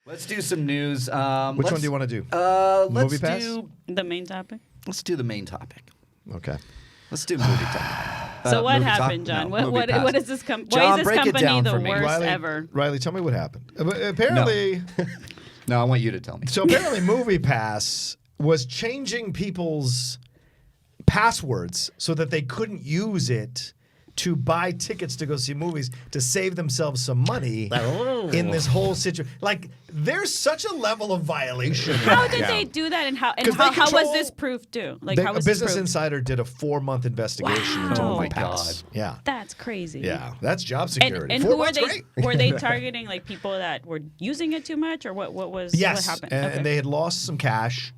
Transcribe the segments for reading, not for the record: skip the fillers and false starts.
Let's do some news. Which one do you want to do? Let's MoviePass? do The main topic? let's do the main topic. Okay. Let's do movie topic. So what movie talk? happened, John? No, what MoviePass. is this why John, is this break it company down the for me. worst ever? Riley, tell me what happened. Apparently, No, I want you to tell me. so apparently MoviePass was changing people's passwords so that they couldn't use it to buy tickets to go see movies to save themselves some money in this whole situation. Like, there's such a level of violation. How did they do that, and how 'Cause they how was control- this proof too? Like, how was Business this proved? Insider did a 4-month investigation into Wow. Oh my MoviePass. Yeah. That's crazy. Yeah, that's job security. And 4 who were months, they? great. Were they targeting like people that were using it too much, or what was Yes, what happened? and, Okay. and they had lost some cash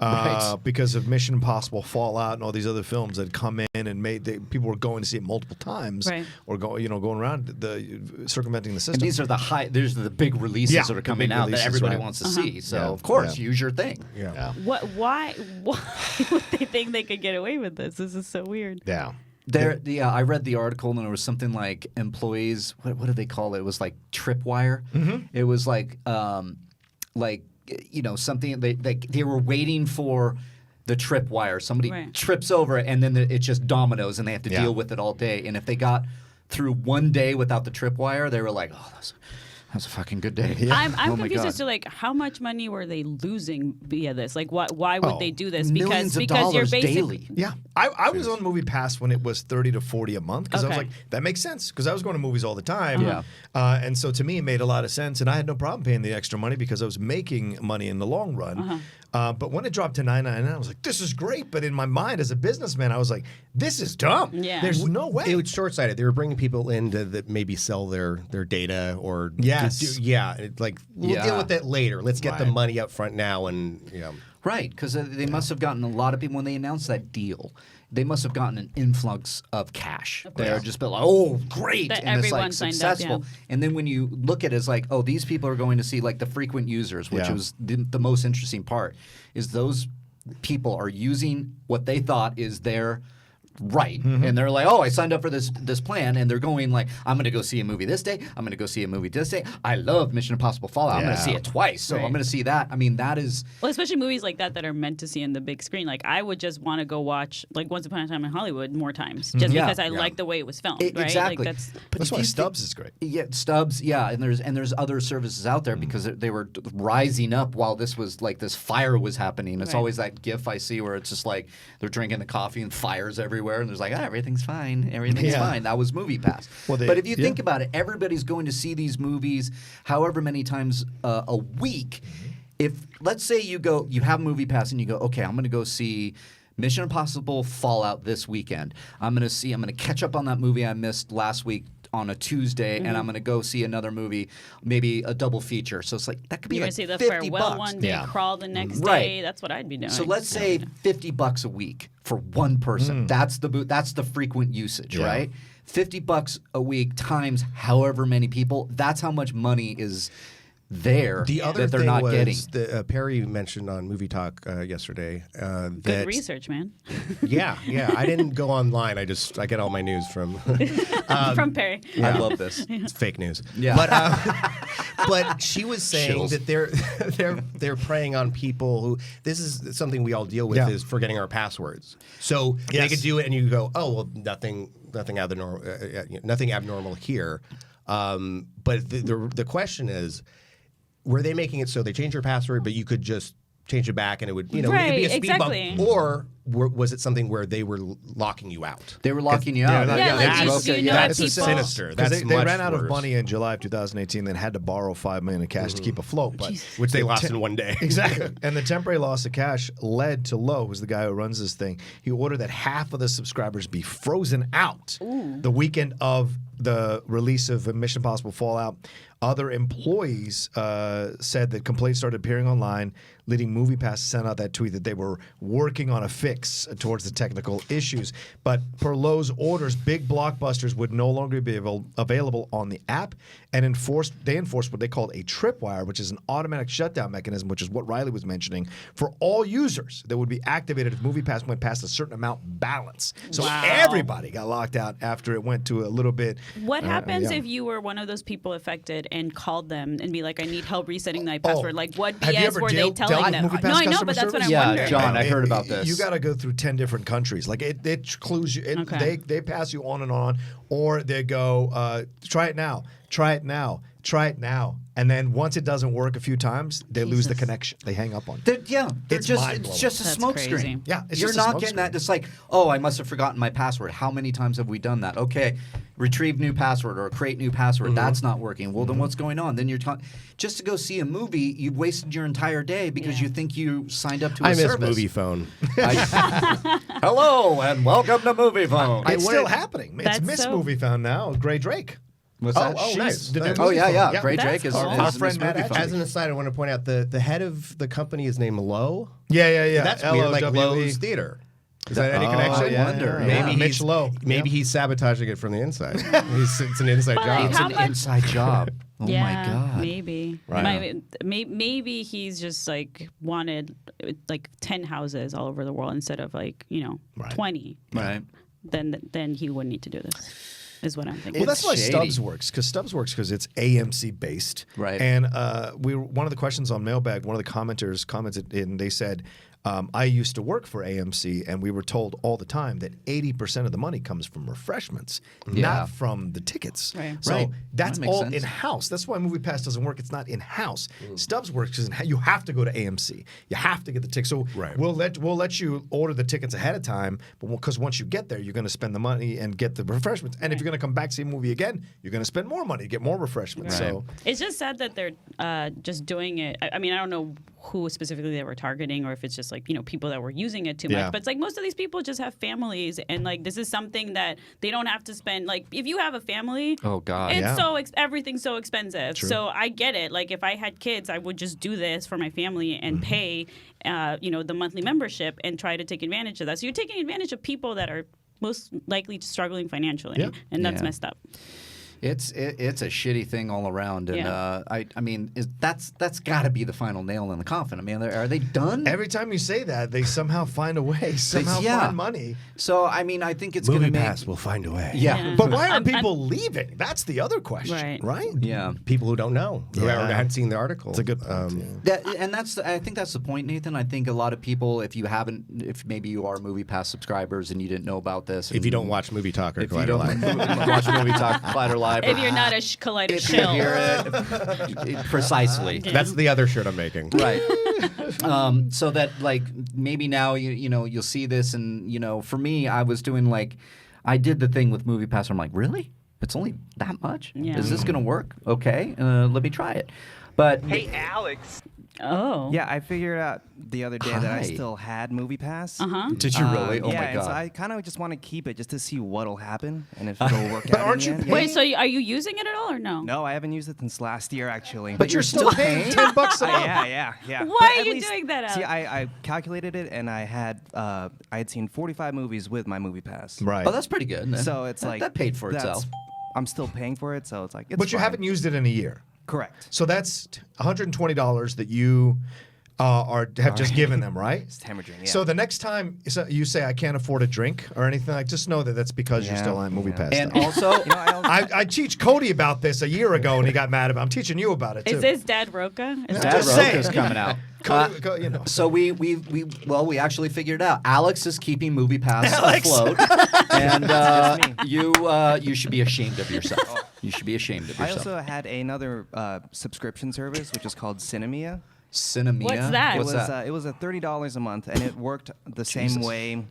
Right. because of Mission Impossible, Fallout, and all these other films that had come in and people were going to see it multiple times, Right. or going around circumventing the system. And these are the big releases Yeah, that are the coming big out that releases, everybody right. wants to see. So Yeah. of course, Yeah. use your thing. Yeah. Why would they think they could get away with this? This is so weird. Yeah. I read the article and there was something like employees. What did they call it? It was like tripwire. Mm-hmm. It was like something they were waiting for the tripwire. Somebody Right. trips over it and then it's just dominoes and they have to Yeah. deal with it all day. And if they got through one day without the tripwire, they were like, oh, that's a fucking good day. I'm Oh my confused God. as to like how much money were they losing via this? Like why would they do this? Millions of because you're dollars basically daily. Yeah, I was on MoviePass when it was $30 to $40 a month because I was Okay. like, that makes sense because I was going to movies all the time. Yeah. And so to me, it made a lot of sense, and I had no problem paying the extra money because I was making money in the long run. But when it dropped to $9.99, I was like, this is great. But in my mind, as a businessman, I was like, this is dumb. Yeah. There's no way. It was short-sighted. They were bringing people in to maybe sell their data or Yes. we'll Yeah. deal with that later. Let's get the Right. money up front now, and Right, because they must have gotten a lot of people when they announced that deal. They must have gotten an influx of cash. They're just been like, "Oh, great!" That and it's like everyone signed up, successful. yeah. And then when you look at it, it's like, "Oh, these people are going to see like the frequent users," which Yeah. was the most interesting part. Is those people are using what they thought is their right, and they're like, "Oh, I signed up for this plan," and they're going like, "I'm going to go see a movie this day. I'm going to go see a movie this day. I love Mission Impossible Fallout. I'm going to see Yeah. it twice, so Right. I'm going to see that." I mean, that is. Well, especially movies like that are meant to see in the big screen. Like I would just want to go watch like Once Upon a Time in Hollywood more times, just Yeah. because I like the way it was filmed. Right? Exactly. Like that's But That's if why you Stubbs is great. Yeah, Stubbs. Yeah, and there's other services out there because they were rising up while this was like this fire was happening. It's Right. always that GIF I see where it's just like they're drinking the coffee and fires everywhere, and there's like everything's fine, everything's Yeah. fine. That was MoviePass. Well, but if you think about it, everybody's going to see these movies however many times a week. If let's say you have MoviePass and you go, okay, I'm going to go see Mission Impossible Fallout this weekend. I'm going to catch up on that movie I missed last week on a Tuesday, and I'm going to go see another movie, maybe a double feature. So it's like that could be you're like gonna see the 50 farewell bucks. one day, Yeah. crawl the next Right. day. That's what I'd be doing. So let's say $50 a week for one person. That's the frequent usage, Yeah. right? $50 a week times however many people. That's how much money is there the other that they're thing not was getting. Perry mentioned on Movie Talk yesterday good that research, man. yeah, I didn't go online. I get all my news from From Perry. I love this. it's fake news. Yeah. But she was saying Chills. that they're preying on people who this is something we all deal with Yeah. is forgetting our passwords. So Yes. they could do it, and you go, oh well, nothing abnormal here. But the question is, were they making it so they changed your password, but you could just change it back and it would it would be Right, a speed exactly. bump, or was it something where they were locking you out? They were locking you out. Yeah, like that's- you know that's people- sinister. Because That's they much ran out of worse. money in July of 2018, then had to borrow $5 million in cash to keep afloat. But Which they lost in one day. Exactly. And the temporary loss of cash led to Lowe, who's the guy who runs this thing. He ordered that half of the subscribers be frozen out the weekend of the release of Mission Impossible Fallout. Other employees said that complaints started appearing online, leading MoviePass to send out that tweet that they were working on a fix fix towards the technical issues. But per Lowe's orders, big blockbusters would no longer be available on the app, and they enforced what they called a tripwire, which is an automatic shutdown mechanism, which is what Riley was mentioning, for all users that would be activated if MoviePass went past a certain amount balance. So everybody got locked out after it went to a little bit. What happens if you were one of those people affected and called them and be like, I need help resetting my password? Like, what Have you BS ever were they dealt telling them? with MoviePass No, I know, customer but that's what service? I'm Yeah, wondering. John, I heard about this. You got to go through 10 different countries. Like it clues you. They pass you on and on, or they go, try it now, try it now, try it now. And then once it doesn't work a few times, they lose the connection. They hang up on you. It's just a That's smoke crazy. screen. Yeah, it's you're just a not smoke getting screen. that. It's like, oh, I must have forgotten my password. How many times have we done that? Okay, retrieve new password or create new password. That's not working. Well, then what's going on? Then you're just to go see a movie. You've wasted your entire day because you think you signed up to a I miss service. movie phone. Hello and welcome to Movie Phone. It's still happening. It's That's Miss so- Movie Found now. Gray Drake. What's that? Oh, nice. the new Nice. Oh Movie yeah, Phone. yeah. Gray That's Drake is cool. is Our Miss friend Matt Movie Phone. As an aside, I want to point out the head of the company is named Lowe. Yeah. That's weird, like LOWE. Lowe's Theater. Is that any connection? I wonder. Maybe Mitch he's Lowe. Maybe he's sabotaging it from the inside. It's an inside But job. It's How an much- inside job. Oh yeah, my god. maybe. Right. Maybe he's just like wanted like 10 houses all over the world instead of like, 20. Right. Then he wouldn't need to do this. Is what I'm thinking. Well, that's why shady. Stubbs works, because it's AMC based, Right. And one of the questions on Mailbag, one of the commenters commented, and they said, I used to work for AMC, and we were told all the time that 80% of the money comes from refreshments, Yeah. not from the tickets. Right. So Right. that's That makes all sense. in house. That's why MoviePass doesn't work. It's not in house. Stubbs works because you have to go to AMC. You have to get the tickets. So Right. we'll let you order the tickets ahead of time, but because once you get there, you're going to spend the money and get the refreshments. And if you're going to come back see a movie again, you're going to spend more money to get more refreshments. Right. So It's just sad that they're just doing it. I mean, I don't know who specifically they were targeting, or if it's just like people that were using it too Yeah. much. But it's like most of these people just have families, and like this is something that they don't have to spend. Like if you have a family, Oh god. it's Yeah. everything's so expensive. So I get it. Like if I had kids, I would just do this for my family and pay, the monthly membership and try to take advantage of that. So you're taking advantage of people that are most likely struggling financially, Yeah. and that's Yeah. messed up. It's a shitty thing all around, and Yeah. I mean that's got to be the final nail in the coffin. I mean, are they done? every time you say that, they somehow find a way, somehow yeah. find money. So I mean, I think it's going to make MoviePass will find a way. yeah. But why are people leaving? That's the other question, Right. Yeah. People who don't know, who Yeah. haven't seen the article. It's a good point. I think that's the point, Nathan. I think a lot of people, if maybe you are MoviePass subscribers and you didn't know about this, If you don't watch Movie Talk or if you Collider don't Live. watch Movie Talk, Collider Live, If you're not a Collider if you shill. hear it, precisely. That's the other shirt I'm making. Right. So that like maybe now you'll see this, and for me, I was doing I did the thing with MoviePass. I'm like, really? It's only that much? Yeah. Is this gonna work? Okay, let me try it. But Hey, Alex. Oh. Yeah, I figured out the other day that I Hi. still had MoviePass. Uh-huh. did you really? Oh yeah, my and so god. I kind of just want to keep it just to see what'll happen and if it'll work out. But in aren't the you end. paying- Wait, so are you using it at all or no? No, I haven't used it since last year actually. But you're still paying $10 a month. Yeah. Why But are at you least- doing that, See, Alex? I calculated it and I had seen 45 movies with my MoviePass. Right. Oh, that's pretty good. So it's like that paid for that's- itself. I'm still paying for it, so it's like it's But you fine. haven't used it in a year. Correct. So that's $120 that you have just given them, right? It's hemorrhaging. Yeah. So the next time you say I can't afford a drink or anything, just know that that's because you're Yeah, still on MoviePass. And stuff. also, you know, I teach Cody about this a year ago, and he got mad about. I'm teaching you about it too. Is this Dad Roca? Is Yeah. that- Dad Just saying. Roca's coming out. Cody, So we actually figured it out. Alex is keeping MoviePass afloat, and you should be ashamed of yourself. You should be ashamed of I yourself. also had another subscription service which is called Cinemia. Cinemia. What's that? What's It was $30 a month, and it worked the same way.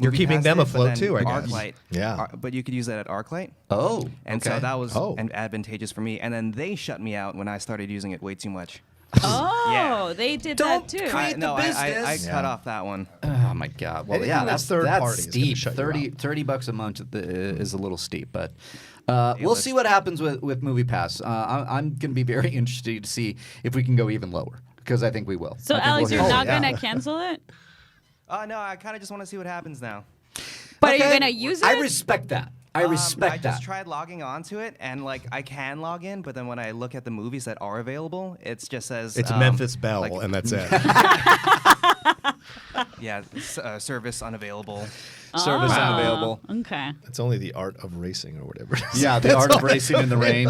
You're keeping MoviePass them did, afloat but too, then I guess. ArcLight. Yeah. But you could use that at ArcLight. Oh, And okay. so that was Oh. advantageous for me. And then they shut me out when I started using it way too much. Oh, Yeah. they did Don't that too. create No, the I business. cut off that one. Oh my God! Well, Anything yeah, that's that's third party is gonna steep. shut you 30 $30 a month is a little steep, but we'll let's- see what happens with MoviePass. I'm going to be very interested to see if we can go even lower because I think we will. So, I think Alex, we'll you're hit- not yeah. going to cancel it? No, I kind of just want to see what happens now. But are you Okay. gonna use it? I respect that. I respect I that. just tried logging onto it, and like I can log in, but then when I look at the movies that are available, it just says It's Memphis Belle, like- and that's it. yeah, service unavailable. Service unavailable. Okay. It's only the art of racing or whatever. Yeah, the art of racing in the rain.